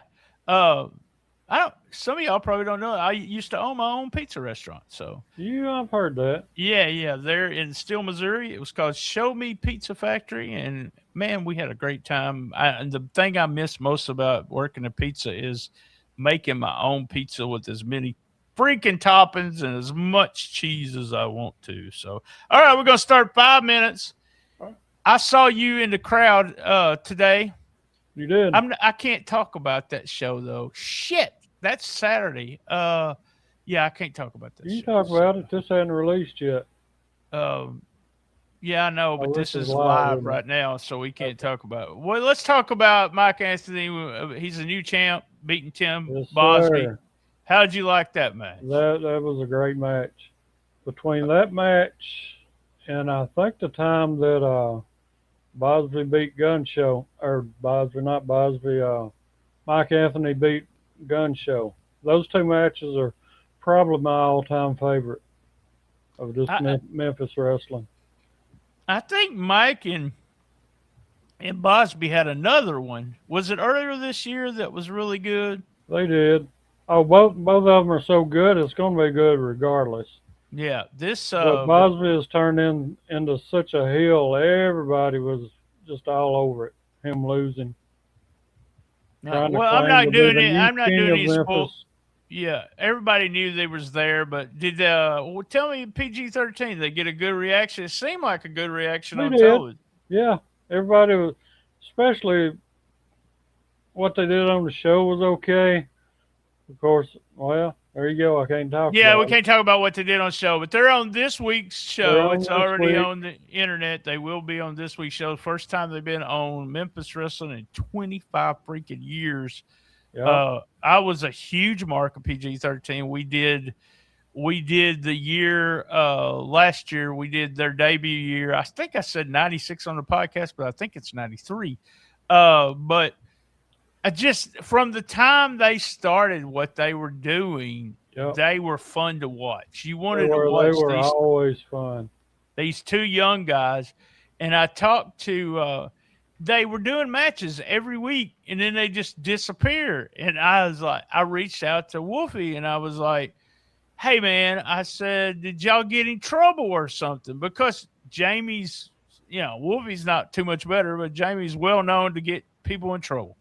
Some of y'all probably don't know. I used to own my own pizza restaurant. So I've heard that. Yeah. They're in Steele, Missouri. It was called Show Me Pizza Factory, and man, we had a great time. The thing I miss most about working at pizza is making my own pizza with as many freaking toppings and as much cheese as I want to. So, all right, we're gonna start 5 minutes. I saw you in the crowd today. You did. I can't talk about that show though. Shit, that's Saturday. Yeah, I can't talk about that. You talk about it. This hadn't released yet. Yeah, I know, but this is live right now, so we can't talk about it. Well, let's talk about Mike Anthony. He's a new champ, beating Tim Bosby. Sir. How'd you like that match? That was a great match. Between that match and I think the time that Bosby beat Gun Show, or Mike Anthony beat Gun Show. Those two matches are probably my all-time favorite of this Memphis wrestling. I think Mike and Bosby had another one. Was it earlier this year that was really good? They did. Oh, both of them are so good. It's going to be good regardless. Yeah, this. But Bosby has turned into such a heel. Everybody was just all over it. Him losing. I'm not doing it. I'm not doing these. Yeah, everybody knew they was there, but did tell me PG-13? They get a good reaction. It seemed like a good reaction on television. Yeah, everybody was, especially what they did on the show was okay. Of course, well, there you go. I can't talk. Yeah, we can't talk about what they did on the show, but they're on this week's show. It's already on the internet. They will be on this week's show. First time they've been on Memphis Wrestling in 25 freaking years. Yeah. I was a huge mark of PG-13. We did the year last year. We did their debut year. I think I said 96 on the podcast, but I think it's 93. But I just from the time they started what they were doing, they were fun to watch. You wanted to watch. They were always fun. These two young guys, and I talked to. They were doing matches every week, and then they just disappear. And I was like, I reached out to Wolfie, and I was like, "Hey, man," I said, "Did y'all get in trouble or something?" Because Jammie's, Wolfie's not too much better, but Jammie's well known to get people in trouble.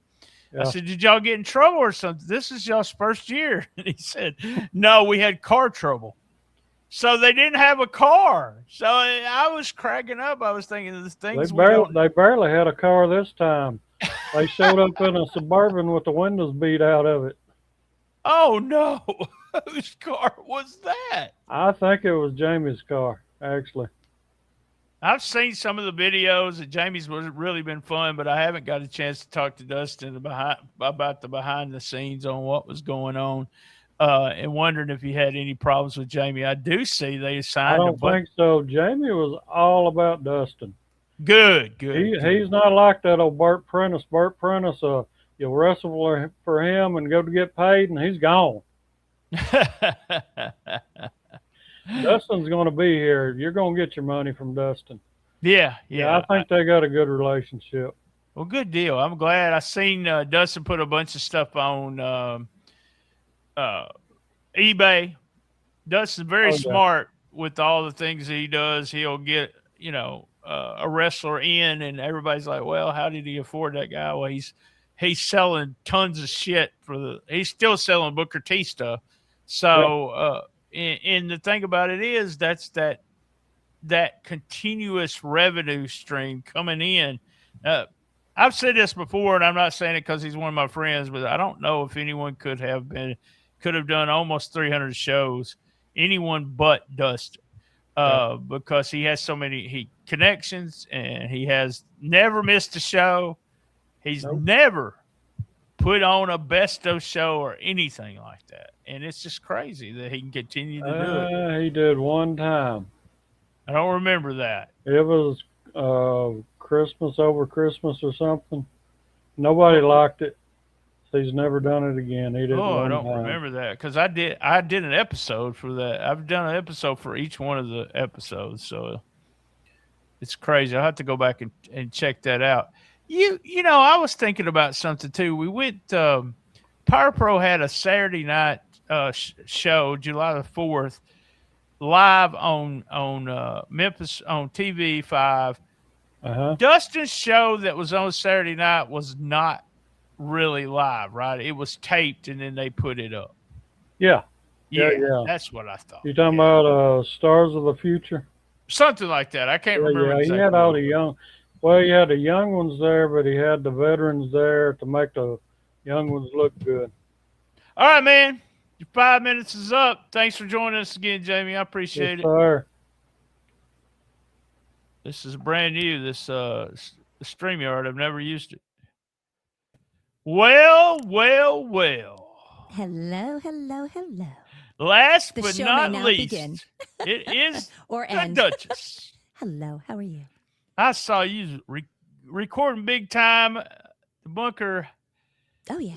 Yeah. I said, "Did y'all get in trouble or something? This is y'all's first year." And he said, "No, we had car trouble." So they didn't have a car. So I was cracking up. I was thinking the things they barely had a car this time. They showed up in a Suburban with the windows beat out of it. Oh no. Whose car was that? I think it was Jammie's car, actually. I've seen some of the videos that Jammie's really been fun, but I haven't got a chance to talk to Dustin about the behind the scenes on what was going on. And wondering if you had any problems with Jammie. I do see they signed. I don't think so. Jammie was all about Dustin. Good. He's not like that old Burt Prentice. Burt Prentice, you'll wrestle for him and go to get paid, and he's gone. Dustin's going to be here. You're going to get your money from Dustin. Yeah. I think they got a good relationship. Well, good deal. I'm glad. I seen Dustin put a bunch of stuff on eBay. Dustin's very smart with all the things that he does. He'll get, a wrestler in, and everybody's like, well, how did he afford that guy? Well, he's selling tons of shit he's still selling Booker T stuff. So, and the thing about it is that's that continuous revenue stream coming in. I've said this before, and I'm not saying it because he's one of my friends, but I don't know if anyone could have done almost 300 shows, anyone but Dustin, because he has so many connections, and he has never missed a show. He's never put on a best of show or anything like that, and it's just crazy that he can continue to do it. He did one time. I don't remember that. It was Christmas over Christmas or something. Nobody liked it. So he's never done it again. He did it one I don't time. remember that because I did an episode for that. I've done an episode for each one of the episodes, so it's crazy. I'll have to go back and check that out. I was thinking about something too. We went Power Pro had a Saturday night show, July the 4th, live on Memphis on TV5. Dustin's show that was on Saturday night was not really live, right? It was taped and then they put it up. Yeah. That's what I thought. You talking about Stars of the Future? Something like that. I can't remember. Yeah, exactly. He had all the young. Well, he had the young ones there, but he had the veterans there to make the young ones look good. All right, man. Your 5 minutes is up. Thanks for joining us again, Jamie. I appreciate it. Sir. This is brand new. This StreamYard. I've never used it. Well. Hello. Last The but show not may now least, begin. it is Or the end. Duchess. Hello, how are you? I saw you recording big time the bunker. Oh yeah.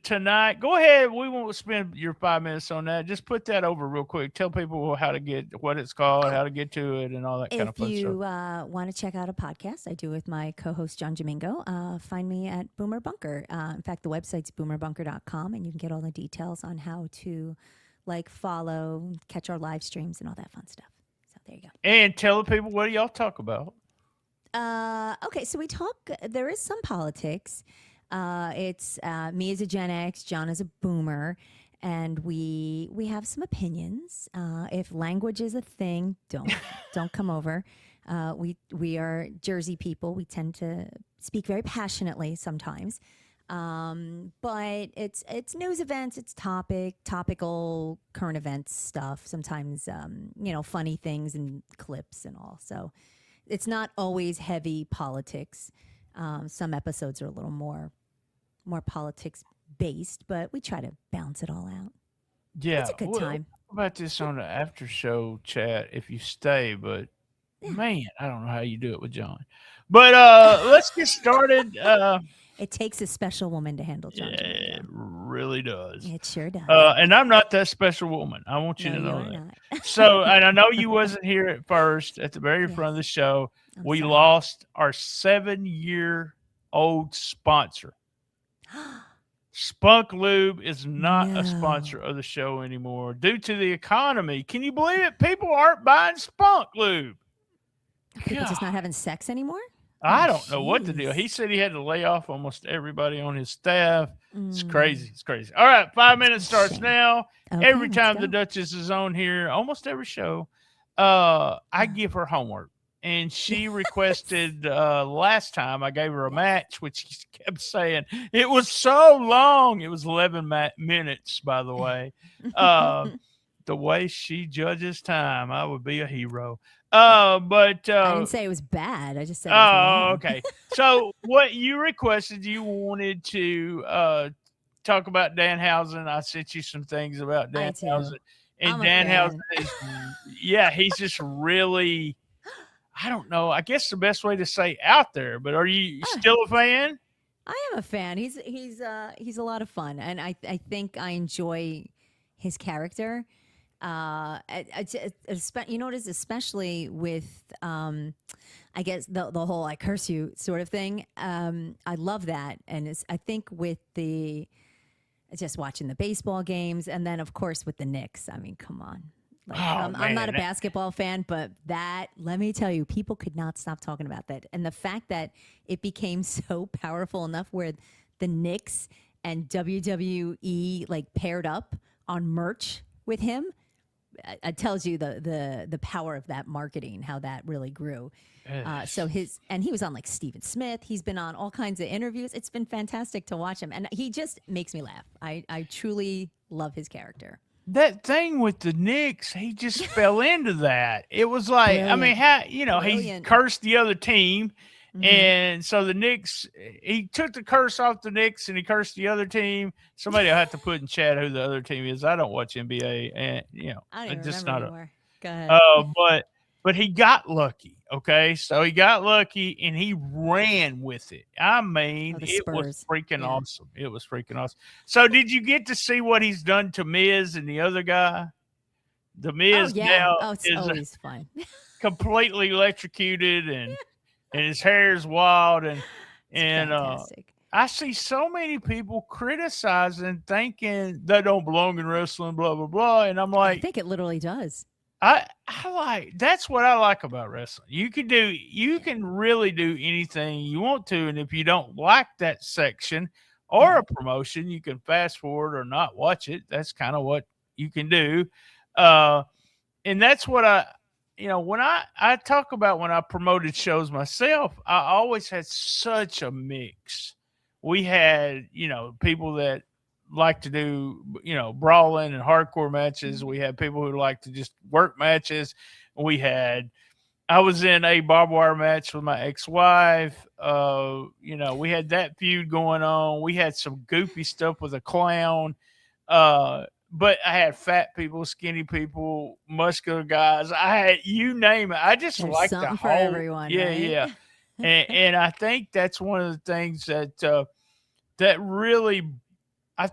Tonight. Go ahead. We won't spend your 5 minutes on that. Just put that over real quick. Tell people how to get what it's called, how to get to it, and all that kind of fun If you stuff. want to check out a podcast I do with my co-host John Domingo, find me at Boomer Bunker. In fact, the website's boomerbunker.com, and you can get all the details on how to follow, catch our live streams, and all that fun stuff. So there you go. And tell the people, what do y'all talk about? Okay, so we talk. There is some politics. It's me as a Gen X, John as a Boomer, and we have some opinions. If language is a thing, don't come over. We are Jersey people. We tend to speak very passionately sometimes, but it's news events, it's topical current events stuff. Sometimes funny things and clips and all. So it's not always heavy politics. Some episodes are a little more politics based, but we try to balance it all out. Yeah. It's a good time. What about this on the after show chat if you stay? But man, I don't know how you do it with John. But let's get started. It takes a special woman to handle John. Yeah, it really does. It sure does. And I'm not that special woman. I want you to know that. So, and I know you wasn't here at first, at the very front of the show. We lost our 7-year-old sponsor. Spunk Lube is not a sponsor of the show anymore due to the economy. Can you believe it? People aren't buying Spunk Lube. People just not having sex anymore? I don't know what the deal. He said he had to lay off almost everybody on his staff. It's crazy. It's crazy. All right, 5 minutes starts now. Okay, every time the Duchess is on here, almost every show, I give her homework. And she requested last time I gave her a match, which she kept saying it was so long. It was 11 minutes, by the way. The way she judges time, I would be a hero. But I didn't say it was bad. I just said it was long. okay. So what you requested, you wanted to talk about Danhausen. I sent you some things about Danhausen. And Danhausen is he's just really, I don't know. I guess the best way to say out there, but are you still a fan? I am a fan. He's a lot of fun, and I think I enjoy his character. You know what is, especially with I guess the whole "I curse you" sort of thing. I love that, and I think with the just watching the baseball games, and then of course with the Knicks. I mean, come on. Like, I'm not a basketball fan, but that, let me tell you, people could not stop talking about that. And the fact that it became so powerful enough where the Knicks and WWE like paired up on merch with him, it tells you the power of that marketing, how that really grew. So he was on like Stephen Smith. He's been on all kinds of interviews. It's been fantastic to watch him. And he just makes me laugh. I truly love his character. That thing with the Knicks, he just fell into that. It was like, I mean, he cursed the other team. And so the Knicks, he took the curse off the Knicks and he cursed the other team. Somebody will have to put in chat who the other team is. I don't watch NBA, and I don't just remember not anymore. Go ahead. But he got lucky. Okay, so he got lucky and he ran with it. I mean, it was freaking awesome. It was freaking awesome. So, did you get to see what he's done to Miz and the other guy? The Miz now it's always fun. Completely electrocuted, and his hair is wild, and fantastic. I see so many people criticizing, thinking that don't belong in wrestling, blah blah blah, and I'm like, I think it literally does. That's what I like about wrestling. You can really do anything you want to, and if you don't like that section or a promotion, you can fast forward or not watch it. That's kind of what you can do, and that's what when I talk about when I promoted shows myself, I always had such a mix. We had, people that like to do, brawling and hardcore matches. We had people who like to just work matches. I was in a barbed wire match with my ex-wife. We had that feud going on. We had some goofy stuff with a clown. But I had fat people, skinny people, muscular guys. I had, you name it. I just like the whole, for everyone. Yeah, right? yeah. And I think that's one of the things that really, I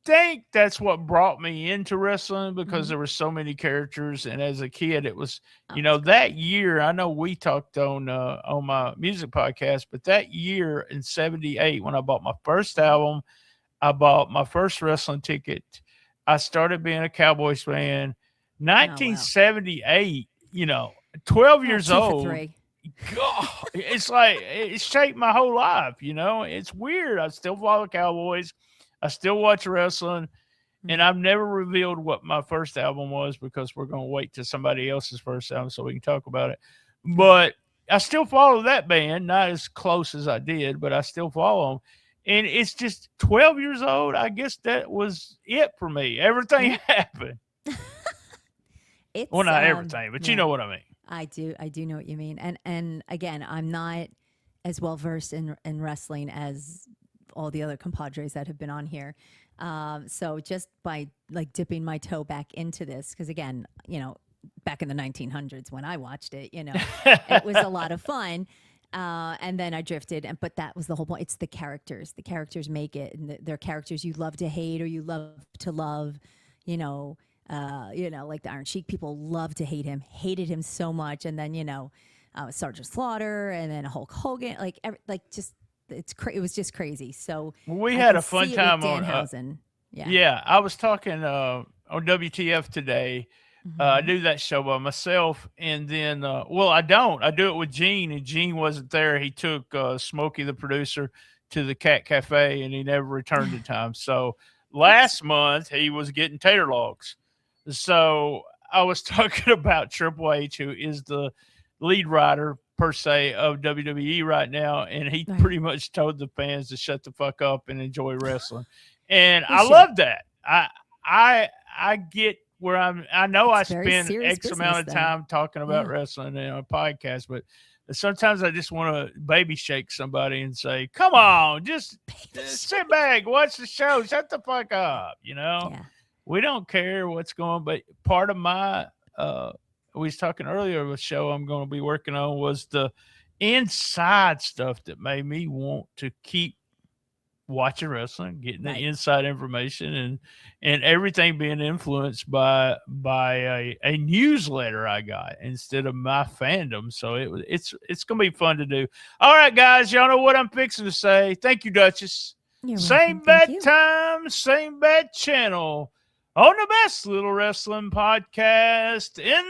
think that's what brought me into wrestling, because there were so many characters. And as a kid, it was, that year, I know we talked on my music podcast, but that year in 78, when I bought my first album, I bought my first wrestling ticket. I started being a Cowboys fan. 1978, 12 years old. God, it's like it shaped my whole life. It's weird. I still follow Cowboys. I still watch wrestling, and I've never revealed what my first album was, because we're going to wait till somebody else's first album so we can talk about it. But I still follow that band, not as close as I did, but I still follow them. And it's just 12 years old. I guess that was it for me. Everything happened. Well, not everything, but you know what I mean. I do know what you mean. And again, I'm not as well versed in wrestling as all the other compadres that have been on here. So just by like dipping my toe back into this, because again, back in the 1900s when I watched it, it was a lot of fun. And then I drifted, but that was the whole point. It's the characters. The characters make it, and they're characters you love to hate or you love to love. Like the Iron Sheik, people love to hate him, hated him so much, and then Sergeant Slaughter, and then Hulk Hogan, it was just crazy. So we had a fun time on Danhausen. Yeah, I was talking on WTF today. I do that show by myself, and then I do it with Gene, and Gene wasn't there. He took Smokey, the producer, to the Cat Cafe, and he never returned in time. So last month he was getting tater logs. So I was talking about Triple H, who is the lead writer per se of WWE right now, and he pretty much told the fans to shut the fuck up and enjoy wrestling. And I love that. I get where I know I spend X amount of time talking about wrestling in a podcast, but sometimes I just want to baby shake somebody and say, come on, just sit back, watch the show, shut the fuck up. We don't care what's going on. But part of my, we was talking earlier of a show I'm going to be working on was the inside stuff that made me want to keep watching wrestling, getting the Right. inside information, and everything being influenced by a newsletter I got instead of my fandom. So it's gonna be fun to do. All right, guys, y'all know what I'm fixing to say. Thank you, Duchess. You're Same welcome. Thank bad you. time, same bad channel on the best little wrestling podcast in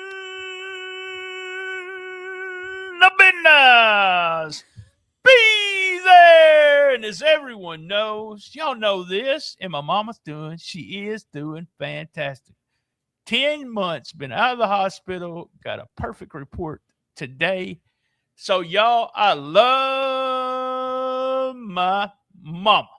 the business. Be there. And as everyone knows, y'all know this, and my mama's she is doing fantastic. 10 months, been out of the hospital, got a perfect report today. So, y'all, I love my mama.